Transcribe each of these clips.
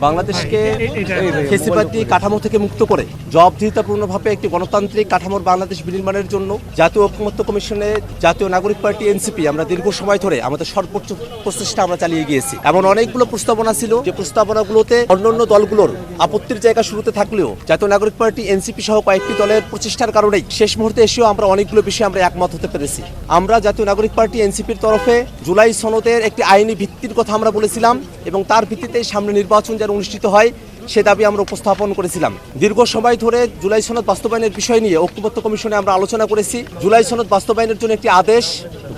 বাংলাদেশকে ফেসিবাদী কাঠামো থেকে মুক্ত করে জবাবদিহিতাপূর্ণভাবে একটি গণতান্ত্রিক কাঠামোর বাংলাদেশ বিনির্মাণের জন্য জাতীয় ঐকমত্য কমিশনে জাতীয় নাগরিক পার্টি এনসিপি আমরা দীর্ঘ সময় ধরে আমাদের সর্বোচ্চ প্রচেষ্টা আমরা চালিয়ে গিয়েছি। এমন অনেকগুলো প্রস্তাবনা ছিল যে প্রস্তাবনাগুলোতে অন্যান্য দলগুলোর আপত্তির জায়গা শুরুতে থাকলেও জাতীয় নাগরিক পার্টি এনসিপি সহ কয়েকটি দলের প্রচেষ্টার কারণেই শেষ মুহূর্তে এসেও আমরা অনেকগুলো বিষয়ে আমরা একমত হতে পেরেছি। আমরা জাতীয় নাগরিক পার্টি এনসিপির তরফে জুলাই সনদের একটি আইনি ভিত্তির কথা আমরা বলেছিলাম এবং তার ভিত্তিতে সামনে নির্বাচন অনুষ্ঠিত হয় সে দাবি আমরা উপস্থাপন করেছিলাম। দীর্ঘ সময় ধরে জুলাই সনদ বাস্তবায়নের বিষয় নিয়ে ঐকমত্য কমিশনে আমরা আলোচনা করেছি। জুলাই সনদ বাস্তবায়নের জন্য একটি আদেশ,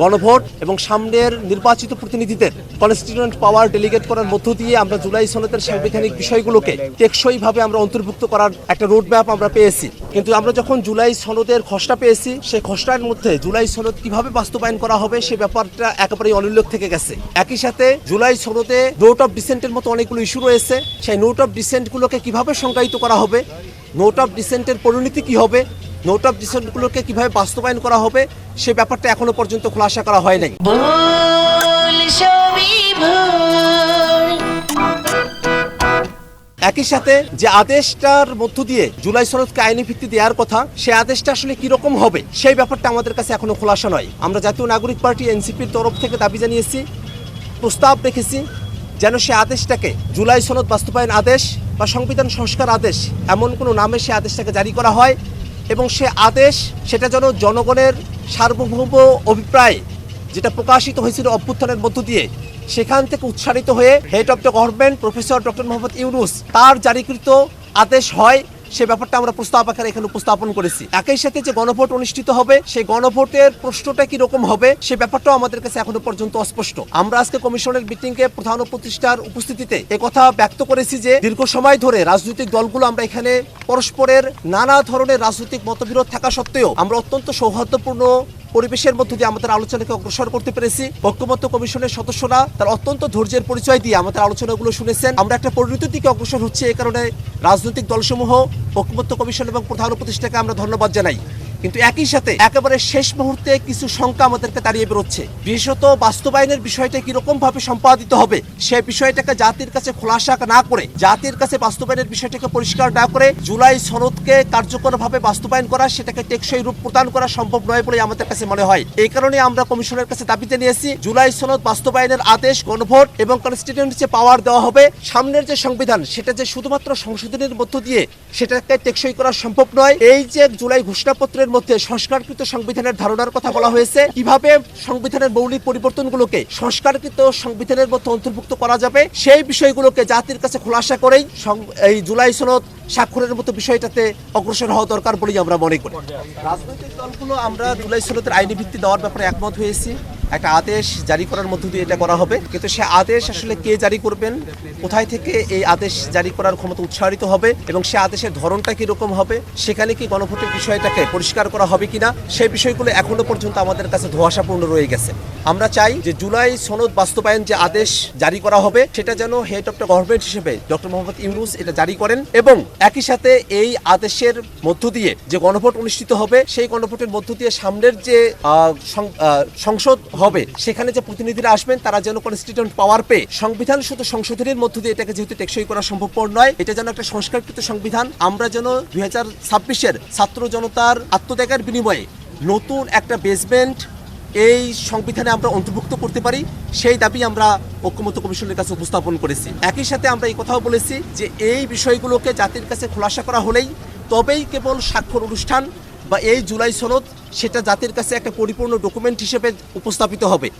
গণভোট এবং সামনের নির্বাচিত প্রতিনিধিদের কনস্টিটিউয়েন্ট পাওয়ার ডেলিগেট করার মধ্য দিয়ে আমরা জুলাই সনদের সাংবিধানিক বিষয়গুলোকে টেকসইভাবে আমরা অন্তর্ভুক্ত করার একটা রোডম্যাপ আমরা পেয়েছি। কিন্তু আমরা যখন জুলাই সনদের খসড়া পেয়েছি সেই খসড়ার মধ্যে জুলাই সনদ কিভাবে বাস্তবায়ন করা হবে সে ব্যাপারটা একেবারেই অনুল্লেখ থেকে গেছে। একই সাথে জুলাই সনদে নোট অফ ডিসেন্টের মতো অনেকগুলো ইস্যু রয়েছে। সেই নোট অফ ডিসেন্টগুলোকে কিভাবে সংজ্ঞায়িত করা হবে, নোট অফ ডিসেন্টের পরিণতি কি হবে, নোট অফ ডিসেন্টগুলোকে কিভাবে বাস্তবায়ন করা হবে সে ব্যাপারটা এখনো পর্যন্ত খোলাসা করা হয় নাই। একই সাথে যে আদেশটার মধ্য দিয়ে জুলাই সনদকে আইনি ভিত্তি দেওয়ার কথা সে আদেশটা আসলে কিরকম হবে সেই ব্যাপারটা আমাদের কাছে এখনো খোলাসা নয়। আমরা জাতীয় নাগরিক পার্টি এনসিপির তরফ থেকে দাবি জানিয়েছি, প্রস্তাব রেখেছি যেন সে আদেশটাকে জুলাই সনদ বাস্তবায়ন আদেশ বা সংবিধান সংস্কার আদেশ এমন কোনো নামে সে আদেশটাকে জারি করা হয় এবং সে আদেশ সেটা যেন জনগণের সার্বভৌম অভিপ্রায় যেটা প্রকাশিত হয়েছিল অভ্যুত্থানের মধ্য দিয়ে সেখান থেকে উৎসারিত হয়ে head of the government professor doctor Mohammad Yunus তার জারিকৃত আদেশ হয় সে ব্যাপারটা আমরা প্রস্তাব আকারে এখানে উপস্থাপন করেছি। একই সাথে যে গণভোট অনুষ্ঠিত হবে সেই গণভোটের প্রশ্নটা কি রকম হবে সে ব্যাপারটাও আমাদের কাছে এখনো পর্যন্ত অস্পষ্ট। আমরা আজকে কমিশনের মিটিংয়ে প্রধান উপদেষ্টার উপস্থিতিতে একথা ব্যক্ত করেছি যে দীর্ঘ সময় ধরে রাজনৈতিক দলগুলো আমরা এখানে পরস্পরের নানা ধরনের রাজনৈতিক মতবিরোধ থাকা সত্ত্বেও আমরা অত্যন্ত সৌহার্দ্যপূর্ণ পরিবেশের মধ্য দিয়ে আমাদের আলোচনাকে অগ্রসর করতে পেরেছি। ঐকমত্য কমিশনের সদস্যরা তার অত্যন্ত ধৈর্যের পরিচয় দিয়ে আমাদের আলোচনাগুলো শুনেছেন। আমরা একটা পরিণতির দিকে অগ্রসর হচ্ছে, এই কারণে রাজনৈতিক দলসমূহ, ঐকমত্য কমিশন এবং প্রধান উপদেষ্টাকে আমরা ধন্যবাদ জানাই। কিন্তু একই সাথে একেবারে শেষ মুহূর্তে কিছু শঙ্কা আমাদেরকে দাঁড়িয়ে বেরোচ্ছে, বিশেষত বাস্তবায়নের বিষয়টা কিরকম ভাবে সম্পাদিত হবে সেই বিষয়টাকে জাতির কাছে খোলাসা না করে, জাতির কাছে বাস্তবায়নের বিষয়টাকে পরিষ্কার না করে জুলাই সনদকে কার্যকরভাবে বাস্তবায়ন করা, সেটাকে টেকসই রূপ প্রদান করা সম্ভব নয় বলে আমাদের কাছে মনে হয়। এই কারণে আমরা কমিশনের কাছে দাবি জানিয়েছি জুলাই সনদ বাস্তবায়নের আদেশ, গণভোট এবং কনস্টিটিউয়েন্ট যে পাওয়ার দেওয়া হবে, সামনের যে সংবিধান সেটা যে শুধুমাত্র সংশোধনের মধ্য দিয়ে সেটাকে টেকসই করা সম্ভব নয়। এই যে জুলাই ঘোষণাপত্রের মধ্যে সংস্কারকৃত সংবিধানের ধারণার কথা বলা হয়েছে, কিভাবে সংবিধানের মৌলিক পরিবর্তনগুলোকে সংস্কারকৃত সংবিধানের মধ্যে অন্তর্ভুক্ত করা যাবে সেই বিষয়গুলোকে জাতির কাছে খোলাসা করেই এই জুলাই সনদ স্বাক্ষরের মতো বিষয়টাতে অগ্রসর হওয়া দরকার বলেই আমরা মনে করি। রাজনৈতিক দলগুলো আমরা জুলাই সনদের আইনি ভিত্তি দেওয়ার ব্যাপারে একমত হয়েছি। একটা আদেশ জারি করার মধ্য দিয়ে এটা করা হবে, কিন্তু সে আদেশ আসলে কে জারি করবেন, কোথায় থেকে এই আদেশ জারি করার ক্ষমতা উৎসাহিত হবে এবং সে আদেশের ধরনটা কিরকম হবে, সেখানে কি গণভোটের বিষয়টাকে পরিষ্কার করা হবে কিনা সেই বিষয়গুলো এখনো পর্যন্ত আমাদের কাছে ধোঁয়াশাপূর্ণ রয়ে গেছে। আমরা চাই যে জুলাই সনদ বাস্তবায়ন যে আদেশ জারি করা হবে সেটা যেন হেড অফ দ্য গভর্নমেন্ট হিসেবে ডক্টর মোহাম্মদ ইউনূস এটা জারি করেন এবং একই সাথে এই আদেশের মধ্য দিয়ে যে গণভোট অনুষ্ঠিত হবে সেই গণভোটের মধ্য দিয়ে সামনের যে সংসদ হবে সেখানে যে প্রতিনিধিরা আসবেন তারা যেন কনস্টিটিউয়েন্ট পাওয়ার পেয়ে সংবিধান শুধু সংশোধনের মধ্য দিয়ে এটাকে যেহেতু টেকসই করা সম্ভবপর নয়, এটা যেন একটা সংস্কারকৃত সংবিধান, আমরা যেন 2026-এর ছাত্র জনতার আত্মত্যাগের বিনিময়ে নতুন একটা বেসমেন্ট এই সংবিধানে আমরা অন্তর্ভুক্ত করতে পারি সেই দাবি আমরা ঐকমত্য কমিশনের কাছে উপস্থাপন করেছি। একই সাথে আমরা এই কথাও বলেছি যে এই বিষয়গুলোকে জাতির কাছে খোলাসা করা হলেই তবেই কেবল স্বাক্ষর অনুষ্ঠান বা এই জুলাই সনদ সেটা জাতির কাছে একটা পরিপূর্ণ ডকুমেন্ট হিসেবে উপস্থাপিত হবে।